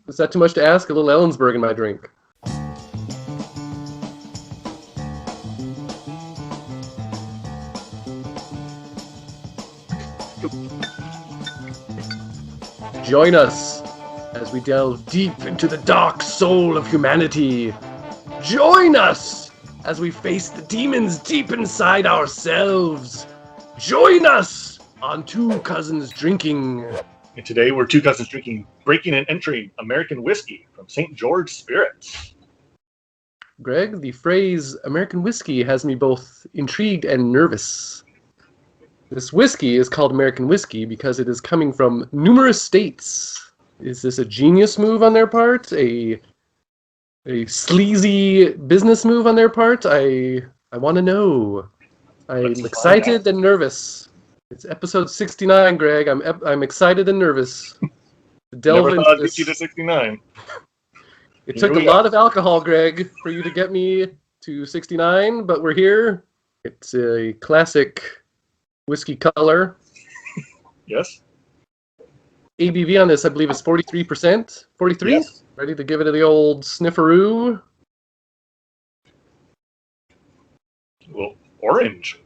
Is that too much to ask? A little Ellensburg in my drink. Join us as we delve deep into the dark soul of humanity. Join us as we face the demons deep inside ourselves. Join us on Two Cousins Drinking. And today we're Two Cousins drinking Breaking and Entering American Whiskey from St. George Spirits. Greg, the phrase American whiskey has me both intrigued and nervous. This whiskey is called American whiskey because it is coming from numerous states. Is this a genius move on their part? A sleazy business move on their part? I want to know. I'm excited and nervous. It's episode 69, Greg. I'm excited and nervous. Never thought I'd get you to 69. It took a lot of alcohol, Greg, for you to get me to 69, but we're here. It's a classic whiskey color. Yes. ABV on this, I believe, is 43%. 43? Yes. Ready to give it the old snifferoo? Well, orange.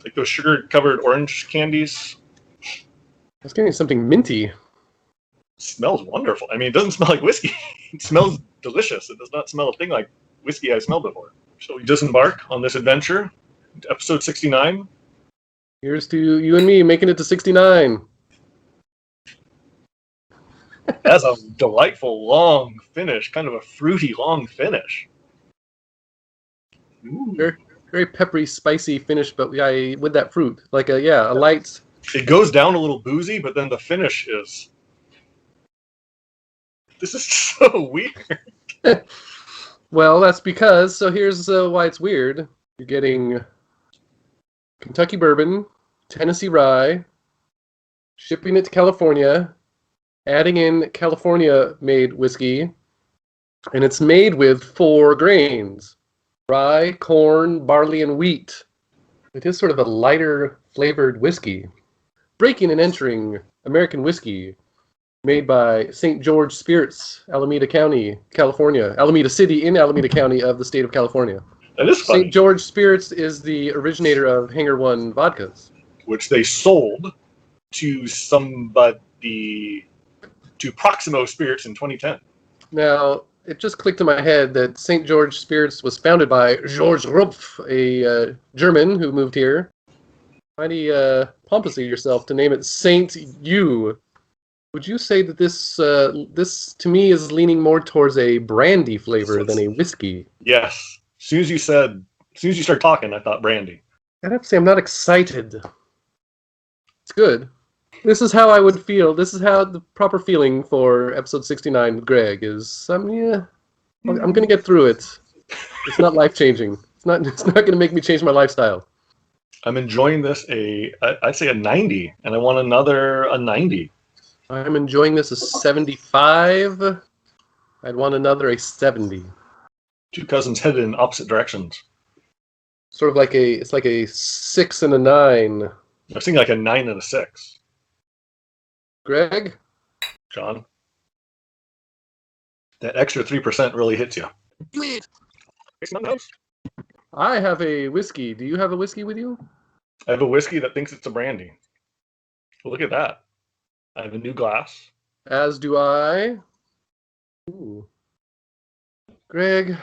Like those sugar-covered orange candies. I was getting something minty. It smells wonderful. I mean, it doesn't smell like whiskey. It smells delicious. It does not smell a thing like whiskey I've smelled before. So we disembark on this adventure, episode 69. Here's to you and me making it to 69. That's a delightful long finish, kind of a fruity long finish. Ooh. Very, very peppery, spicy finish, but with that fruit. Like a light. It goes down a little boozy, but then the finish is... This is so weird. Well, that's because, so here's why it's weird. You're getting Kentucky bourbon, Tennessee rye, shipping it to California, adding in California-made whiskey, and it's made with 4 grains: rye, corn, barley, and wheat. It is sort of a lighter flavored whiskey. Breaking and Entering American whiskey, made by St. George Spirits, Alameda County, California. Alameda City in Alameda County of the state of California. That is funny. St. George Spirits is the originator of Hangar One vodkas, which they sold to somebody, to Proximo Spirits in 2010. Now, it just clicked in my head that St. George Spirits was founded by George Rupf, a German who moved here. Mighty pompous of yourself to name it Saint U. Would you say that this to me is leaning more towards a brandy flavor than a whiskey? Yes. As soon as you started talking, I thought brandy. I'd have to say I'm not excited. It's good. This is how I would feel. This is how the proper feeling for episode 69 with Greg is. I'm going to get through it. It's not life-changing. It's not going to make me change my lifestyle. I'm enjoying this I'd say a 90, and I want a 90. I'm enjoying this a 75. I'd want a 70. Two cousins headed in opposite directions. Sort of like it's like a 6 and a 9. I was thinking like a 9 and a 6. Greg? John? That extra 3% really hits you. I have a whiskey. Do you have a whiskey with you? I have a whiskey that thinks it's a brandy. Well, look at that. I have a new glass. As do I. Ooh. Greg.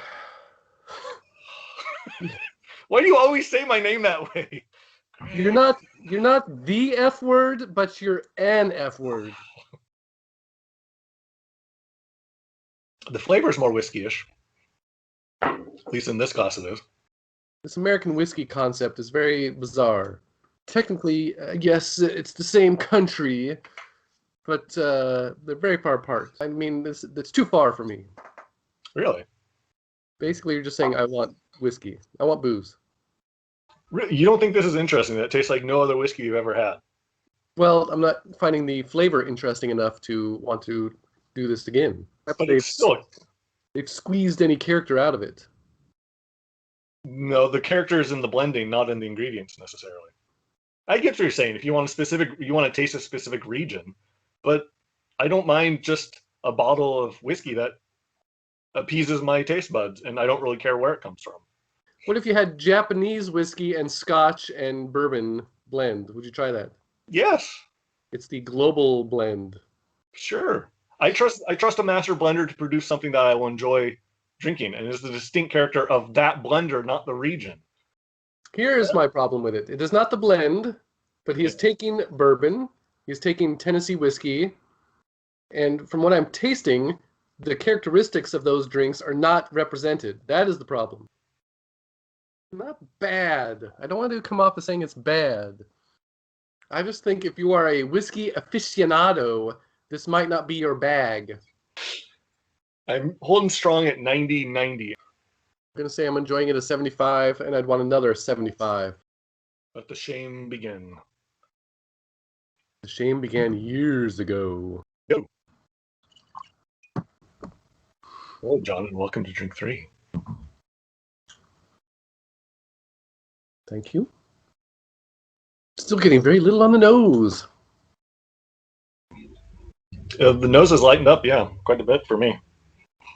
Why do you always say my name that way? You're not the F word, but you're an F word. The flavor is more whiskey-ish. At least in this glass it is. This American whiskey concept is very bizarre. Technically, yes, it's the same country, but they're very far apart. I mean, it's too far for me. Really? Basically, you're just saying, I want whiskey. I want booze. Really? You don't think this is interesting, that it tastes like no other whiskey you've ever had? Well, I'm not finding the flavor interesting enough to want to do this again. But They've squeezed any character out of it. No, the character is in the blending, not in the ingredients necessarily. I get what you're saying. If you want to taste a specific region, but I don't mind just a bottle of whiskey that appeases my taste buds, and I don't really care where it comes from. What if you had Japanese whiskey and Scotch and bourbon blend? Would you try that? Yes, It's the global blend. sure. I trust a master blender to produce something that I will enjoy drinking, and is the distinct character of that blender, not the region. Here is my problem with it. It is not the blend, but he is taking bourbon, he's taking Tennessee whiskey, and from what I'm tasting, the characteristics of those drinks are not represented. That is the problem. Not bad. I don't want to come off as saying it's bad. I just think if you are a whiskey aficionado, this might not be your bag. I'm holding strong at 90-90. I'm going to say I'm enjoying it at 75, and I'd want another 75. Let the shame begin. The shame began years ago. Hello, John, and welcome to Drink 3. Thank you. Still getting very little on the nose. The nose has lightened up, yeah, quite a bit for me.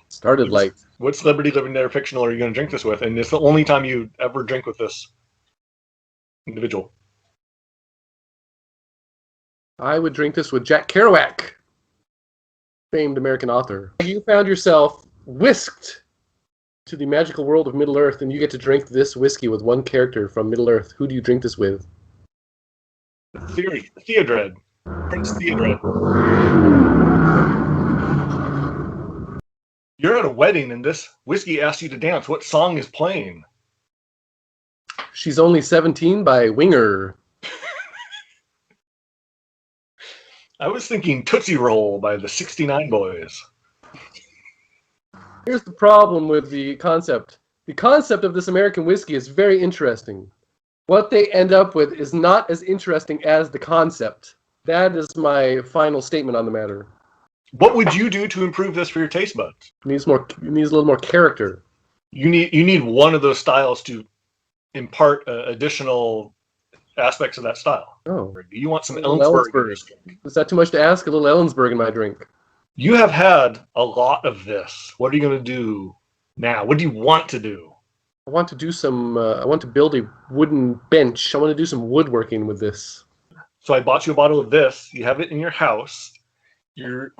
Started like... What celebrity, living there, fictional, are you going to drink this with? And it's the only time you ever drink with this individual. I would drink this with Jack Kerouac, famed American author. You found yourself whisked to the magical world of Middle-earth, and you get to drink this whiskey with one character from Middle-earth. Who do you drink this with? Theodred. Prince Theodred. You're at a wedding, and this whiskey asks you to dance. What song is playing? She's Only 17 by Winger. I was thinking Tootsie Roll by the 69 Boys. Here's the problem with the concept. The concept of this American whiskey is very interesting. What they end up with is not as interesting as the concept. That is my final statement on the matter. What would you do to improve this for your taste buds? It needs a little more character. You need one of those styles to impart additional aspects of that style. Oh. You want some Ellensburg. Ellensburg. Is that too much to ask? A little Ellensburg in my drink. You have had a lot of this. What are you going to do now? What do you want to do? I want to do some, I want to build a wooden bench. I want to do some woodworking with this. So I bought you a bottle of this. You have it in your house. You're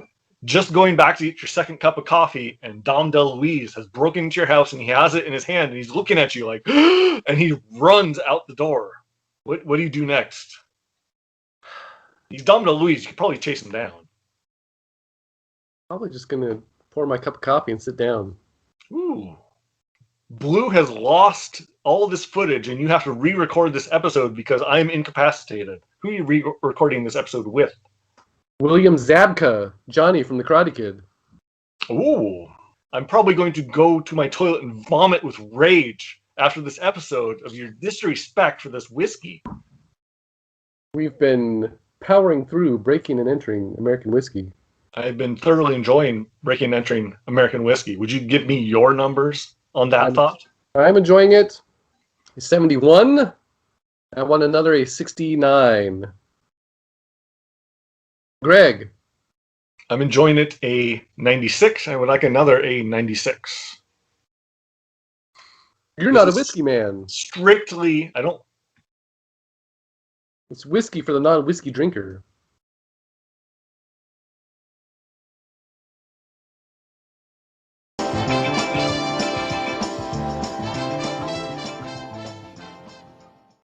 just going back to eat your second cup of coffee, and Dom DeLuise has broken into your house, and he has it in his hand, and he's looking at you like, and he runs out the door. What do you do next? He's Dom DeLuise. You could probably chase him down. Probably just going to pour my cup of coffee and sit down. Ooh. Blue has lost all this footage, and you have to re-record this episode because I'm incapacitated. Who are you re-recording this episode with? William Zabka, Johnny from The Karate Kid. Ooh. I'm probably going to go to my toilet and vomit with rage after this episode of your disrespect for this whiskey. We've been powering through breaking and entering American whiskey. I've been thoroughly enjoying breaking and entering American whiskey. Would you give me your numbers on that thought? I'm enjoying it. A 71. I want another a 69. Greg. I'm enjoying it a 96. I would like another a 96. You're not a whiskey man. Strictly, I don't. It's whiskey for the non-whiskey drinker.